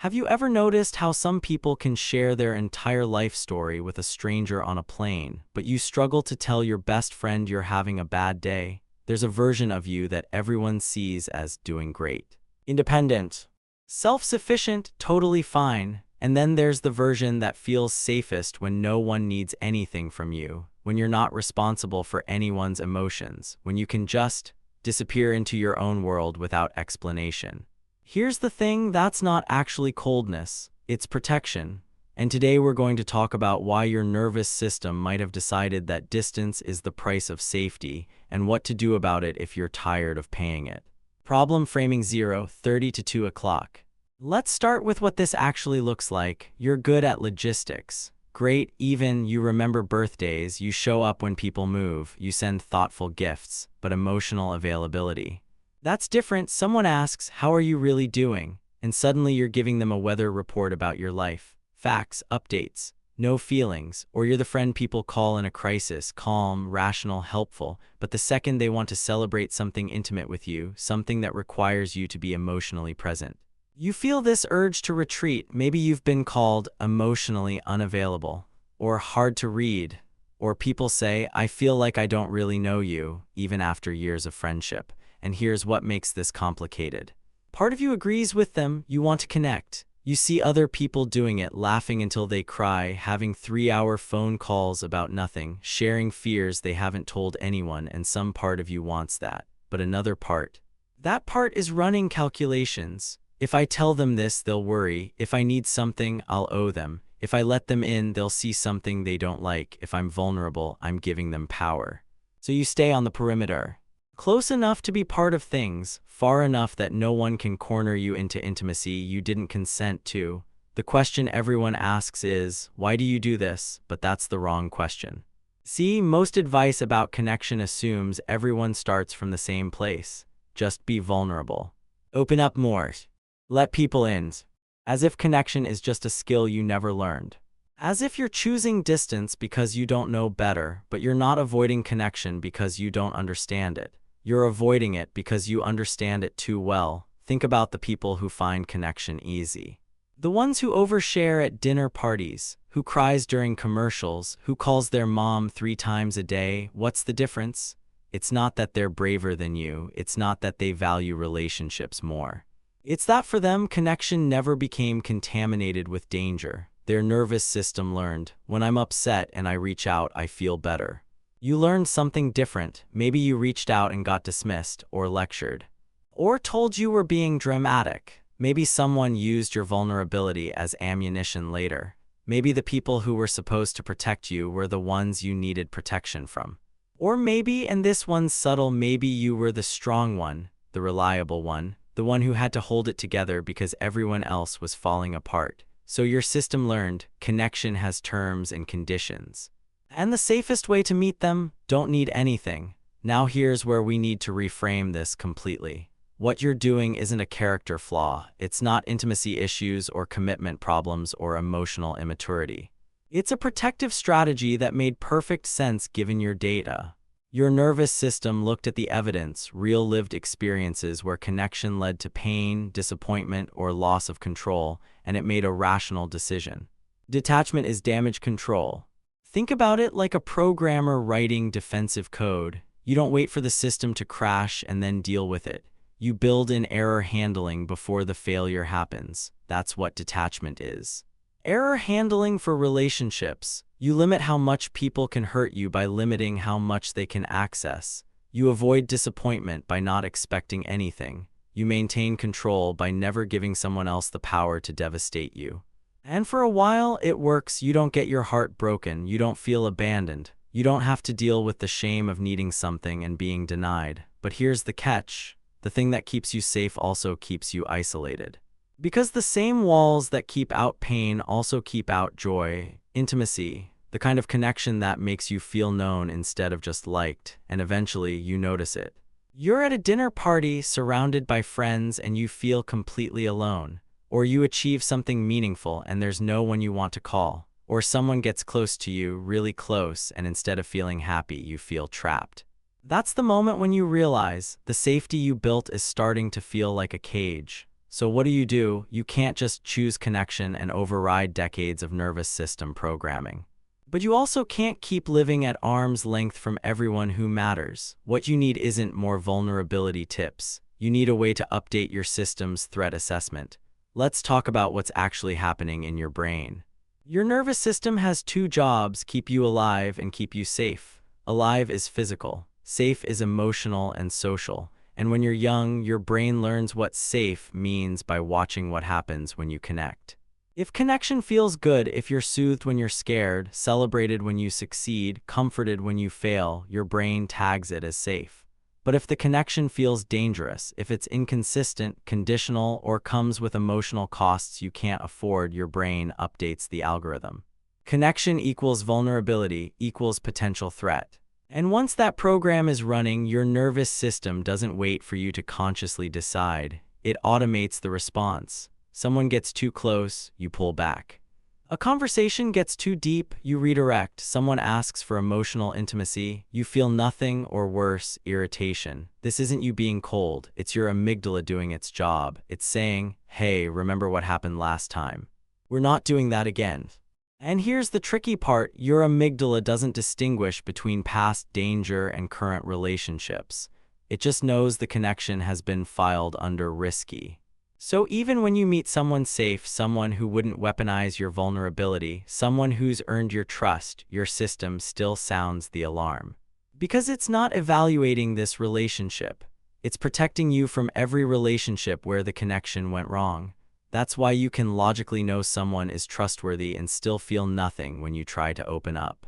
Have you ever noticed how some people can share their entire life story with a stranger on a plane, but you struggle to tell your best friend you're having a bad day? There's a version of you that everyone sees as doing great. Independent. Self-sufficient, totally fine. And then there's the version that feels safest when no one needs anything from you, when you're not responsible for anyone's emotions, when you can just disappear into your own world without explanation. Here's the thing, that's not actually coldness, it's protection. And today we're going to talk about why your nervous system might have decided that distance is the price of safety and what to do about it if you're tired of paying it. Problem framing 0:30 to 2 o'clock. Let's start with what this actually looks like. You're good at logistics. Great, even you remember birthdays, you show up when people move, you send thoughtful gifts, but emotional availability. That's different. Someone asks, how are you really doing? And suddenly you're giving them a weather report about your life. Facts, updates, no feelings. Or you're the friend people call in a crisis, calm, rational, helpful. But the second they want to celebrate something intimate with you, something that requires you to be emotionally present, you feel this urge to retreat. Maybe you've been called emotionally unavailable, or hard to read, or people say, I feel like I don't really know you, even after years of friendship. And here's what makes this complicated. Part of you agrees with them, you want to connect. You see other people doing it, laughing until they cry, having 3-hour phone calls about nothing, sharing fears they haven't told anyone, and some part of you wants that. But another part, that part is running calculations. If I tell them this, they'll worry. If I need something, I'll owe them. If I let them in, they'll see something they don't like. If I'm vulnerable, I'm giving them power. So you stay on the perimeter. Close enough to be part of things, far enough that no one can corner you into intimacy you didn't consent to. The question everyone asks is, why do you do this? But that's the wrong question. See, most advice about connection assumes everyone starts from the same place. Just be vulnerable. Open up more. Let people in. As if connection is just a skill you never learned. As if you're choosing distance because you don't know better, but you're not avoiding connection because you don't understand it. You're avoiding it because you understand it too well. Think about the people who find connection easy. The ones who overshare at dinner parties, who cries during commercials, who calls their mom 3 times a day. What's the difference? It's not that they're braver than you. It's not that they value relationships more. It's that for them, connection never became contaminated with danger. Their nervous system learned, when I'm upset and I reach out, I feel better. You learned something different. Maybe you reached out and got dismissed, or lectured, or told you were being dramatic. Maybe someone used your vulnerability as ammunition later. Maybe the people who were supposed to protect you were the ones you needed protection from. Or maybe, and this one's subtle, maybe you were the strong one, the reliable one, the one who had to hold it together because everyone else was falling apart. So your system learned, connection has terms and conditions. And the safest way to meet them, don't need anything. Now here's where we need to reframe this completely. What you're doing isn't a character flaw. It's not intimacy issues or commitment problems or emotional immaturity. It's a protective strategy that made perfect sense given your data. Your nervous system looked at the evidence, real lived experiences where connection led to pain, disappointment, or loss of control, and it made a rational decision. Detachment is damage control. Think about it like a programmer writing defensive code. You don't wait for the system to crash and then deal with it. You build in error handling before the failure happens. That's what detachment is. Error handling for relationships. You limit how much people can hurt you by limiting how much they can access. You avoid disappointment by not expecting anything. You maintain control by never giving someone else the power to devastate you. And for a while, it works. You don't get your heart broken. You don't feel abandoned. You don't have to deal with the shame of needing something and being denied. But here's the catch. The thing that keeps you safe also keeps you isolated. Because the same walls that keep out pain also keep out joy, intimacy, the kind of connection that makes you feel known instead of just liked, and eventually you notice it. You're at a dinner party surrounded by friends and you feel completely alone. Or you achieve something meaningful and there's no one you want to call. Or someone gets close to you, really close, and instead of feeling happy, you feel trapped. That's the moment when you realize the safety you built is starting to feel like a cage. So what do? You can't just choose connection and override decades of nervous system programming. But you also can't keep living at arm's length from everyone who matters. What you need isn't more vulnerability tips. You need a way to update your system's threat assessment. Let's talk about what's actually happening in your brain. Your nervous system has two jobs: keep you alive and keep you safe. Alive is physical, safe is emotional and social. And when you're young, your brain learns what safe means by watching what happens when you connect. If connection feels good, if you're soothed when you're scared, celebrated when you succeed, comforted when you fail, your brain tags it as safe. But if the connection feels dangerous, if it's inconsistent, conditional, or comes with emotional costs you can't afford, your brain updates the algorithm. Connection equals vulnerability equals potential threat. And once that program is running, your nervous system doesn't wait for you to consciously decide. It automates the response. Someone gets too close, you pull back. A conversation gets too deep, you redirect. Someone asks for emotional intimacy, you feel nothing or worse, irritation. This isn't you being cold, it's your amygdala doing its job. It's saying, hey, remember what happened last time? We're not doing that again. And here's the tricky part: your amygdala doesn't distinguish between past danger and current relationships. It just knows the connection has been filed under risky. So even when you meet someone safe, someone who wouldn't weaponize your vulnerability, someone who's earned your trust, your system still sounds the alarm. Because it's not evaluating this relationship. It's protecting you from every relationship where the connection went wrong. That's why you can logically know someone is trustworthy and still feel nothing when you try to open up.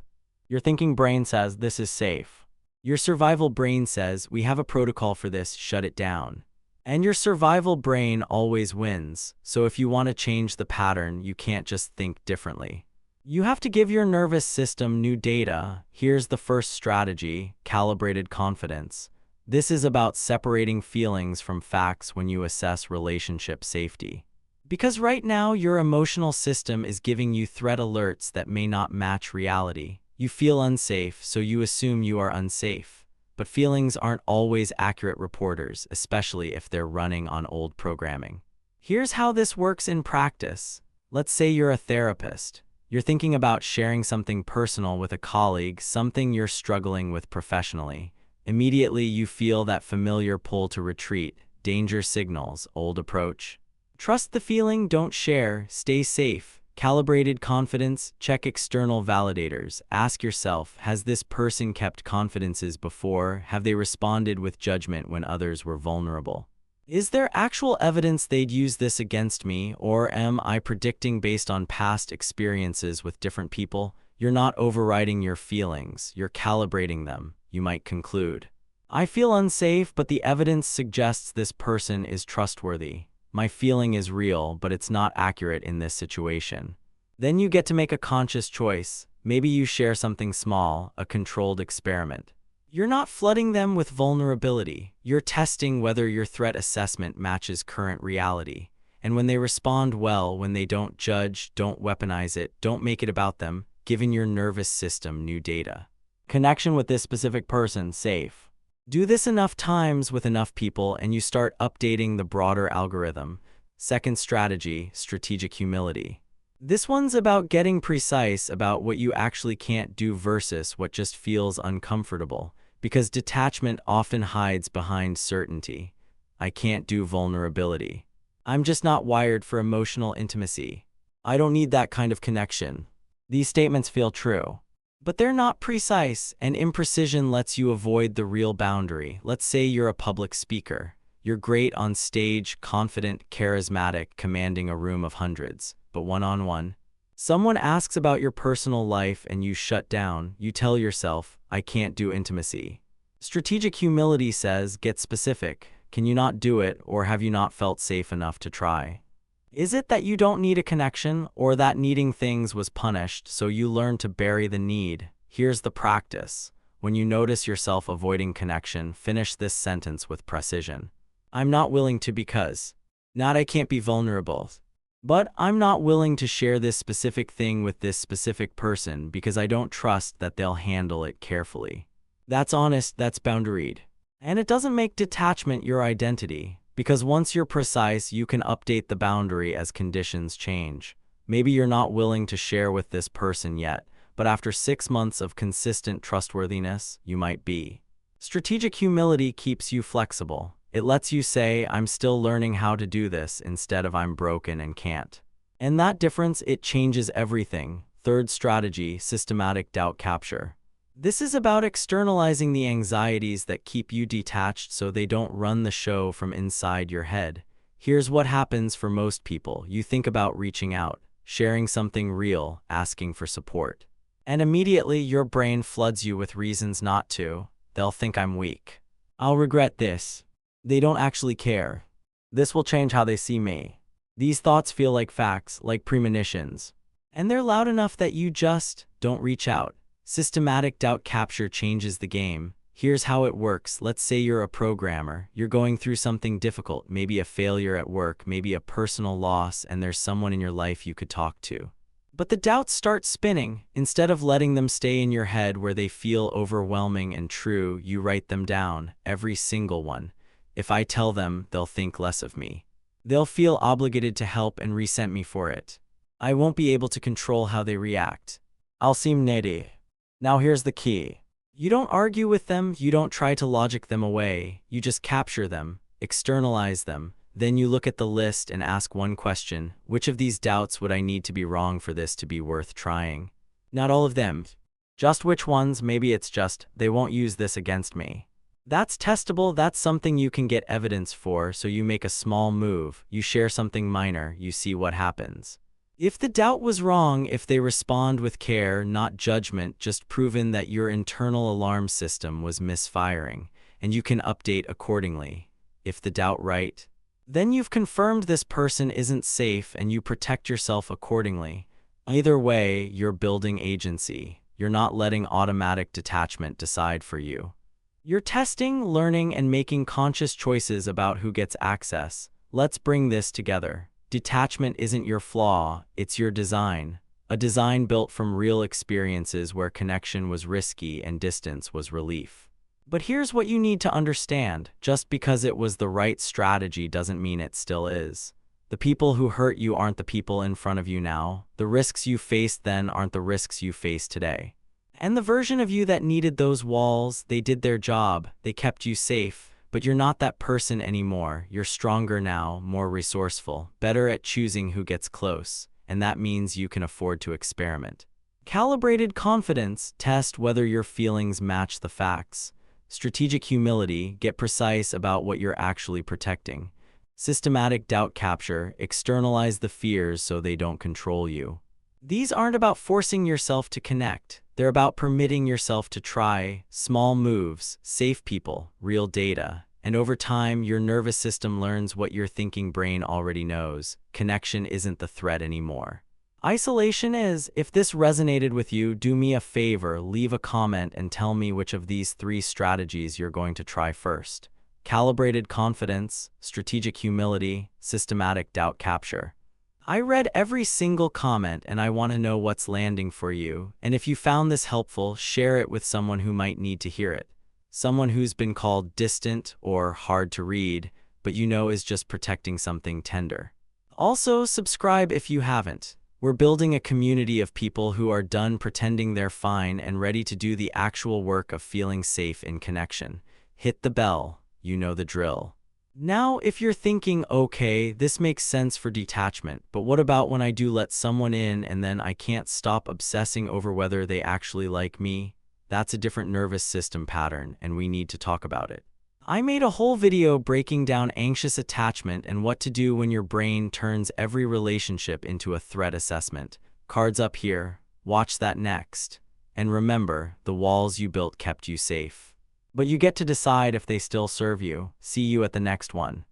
Your thinking brain says, this is safe. Your survival brain says, we have a protocol for this, shut it down. And your survival brain always wins, so if you want to change the pattern, you can't just think differently. You have to give your nervous system new data. Here's the first strategy: calibrated confidence. This is about separating feelings from facts when you assess relationship safety. Because right now, your emotional system is giving you threat alerts that may not match reality. You feel unsafe, so you assume you are unsafe. But feelings aren't always accurate reporters, especially if they're running on old programming. Here's how this works in practice. Let's say you're a therapist. You're thinking about sharing something personal with a colleague, something you're struggling with professionally. Immediately, you feel that familiar pull to retreat. Danger signals, old approach. Trust the feeling, don't share, stay safe. Calibrated confidence, check external validators. Ask yourself, has this person kept confidences before? Have they responded with judgment when others were vulnerable? Is there actual evidence they'd use this against me, or am I predicting based on past experiences with different people? You're not overriding your feelings, you're calibrating them. You might conclude, I feel unsafe, but the evidence suggests this person is trustworthy. My feeling is real, but it's not accurate in this situation. Then you get to make a conscious choice. Maybe you share something small, a controlled experiment. You're not flooding them with vulnerability. You're testing whether your threat assessment matches current reality. And when they respond well, when they don't judge, don't weaponize it, don't make it about them, giving your nervous system new data. Connection with this specific person, safe. Do this enough times with enough people and you start updating the broader algorithm. Second strategy, strategic humility. This one's about getting precise about what you actually can't do versus what just feels uncomfortable, because detachment often hides behind certainty. I can't do vulnerability. I'm just not wired for emotional intimacy. I don't need that kind of connection. These statements feel true. But they're not precise, and imprecision lets you avoid the real boundary. Let's say you're a public speaker. You're great on stage, confident, charismatic, commanding a room of hundreds. But one-on-one, someone asks about your personal life and you shut down. You tell yourself, I can't do intimacy. Strategic humility says, get specific. Can you not do it, or have you not felt safe enough to try? Is it that you don't need a connection, or that needing things was punished, so you learn to bury the need? Here's the practice. When you notice yourself avoiding connection, finish this sentence with precision. I'm not willing to because. Not I can't be vulnerable. But I'm not willing to share this specific thing with this specific person because I don't trust that they'll handle it carefully. That's honest, that's boundaried. And it doesn't make detachment your identity. Because once you're precise, you can update the boundary as conditions change. Maybe you're not willing to share with this person yet, but after 6 months of consistent trustworthiness, you might be. Strategic humility keeps you flexible. It lets you say, I'm still learning how to do this, instead of I'm broken and can't. And that difference, it changes everything. Third strategy, systematic doubt capture. This is about externalizing the anxieties that keep you detached so they don't run the show from inside your head. Here's what happens for most people. You think about reaching out, sharing something real, asking for support. And immediately your brain floods you with reasons not to. They'll think I'm weak. I'll regret this. They don't actually care. This will change how they see me. These thoughts feel like facts, like premonitions. And they're loud enough that you just don't reach out. Systematic doubt capture changes the game. Here's how it works. Let's say you're a programmer. You're going through something difficult, maybe a failure at work, maybe a personal loss, and there's someone in your life you could talk to. But the doubts start spinning. Instead of letting them stay in your head where they feel overwhelming and true, you write them down, every single one. If I tell them, they'll think less of me. They'll feel obligated to help and resent me for it. I won't be able to control how they react. I'll seem needy. Now here's the key. You don't argue with them, you don't try to logic them away, you just capture them, externalize them. Then you look at the list and ask one question: which of these doubts would I need to be wrong for this to be worth trying? Not all of them. Just which ones. Maybe it's just, they won't use this against me. That's testable, that's something you can get evidence for, so you make a small move, you share something minor, you see what happens. If the doubt was wrong, if they respond with care, not judgment, just proven that your internal alarm system was misfiring, and you can update accordingly. If the doubt right, then you've confirmed this person isn't safe and you protect yourself accordingly. Either way, you're building agency. You're not letting automatic detachment decide for you. You're testing, learning, and making conscious choices about who gets access. Let's bring this together. Detachment isn't your flaw, it's your design. A design built from real experiences where connection was risky and distance was relief. But here's what you need to understand. Just because it was the right strategy doesn't mean it still is. The people who hurt you aren't the people in front of you now. The risks you faced then aren't the risks you face today. And the version of you that needed those walls, they did their job, they kept you safe. But you're not that person anymore. You're stronger now, more resourceful, better at choosing who gets close, and that means you can afford to experiment. Calibrated confidence, test whether your feelings match the facts. Strategic humility, get precise about what you're actually protecting. Systematic doubt capture, externalize the fears so they don't control you. These aren't about forcing yourself to connect. They're about permitting yourself to try small moves, safe people, real data. And over time, your nervous system learns what your thinking brain already knows. Connection isn't the threat anymore. Isolation is. If this resonated with you, do me a favor, leave a comment and tell me which of these 3 strategies you're going to try first. Calibrated confidence, strategic humility, systematic doubt capture. I read every single comment and I want to know what's landing for you. And if you found this helpful, share it with someone who might need to hear it. Someone who's been called distant or hard to read, but you know is just protecting something tender. Also, subscribe if you haven't. We're building a community of people who are done pretending they're fine and ready to do the actual work of feeling safe in connection. Hit the bell, you know the drill. Now, if you're thinking, okay, this makes sense for detachment, but what about when I do let someone in and then I can't stop obsessing over whether they actually like me? That's a different nervous system pattern, and we need to talk about it. I made a whole video breaking down anxious attachment and what to do when your brain turns every relationship into a threat assessment. Cards up here. Watch that next. And remember, the walls you built kept you safe. But you get to decide if they still serve you. See you at the next one.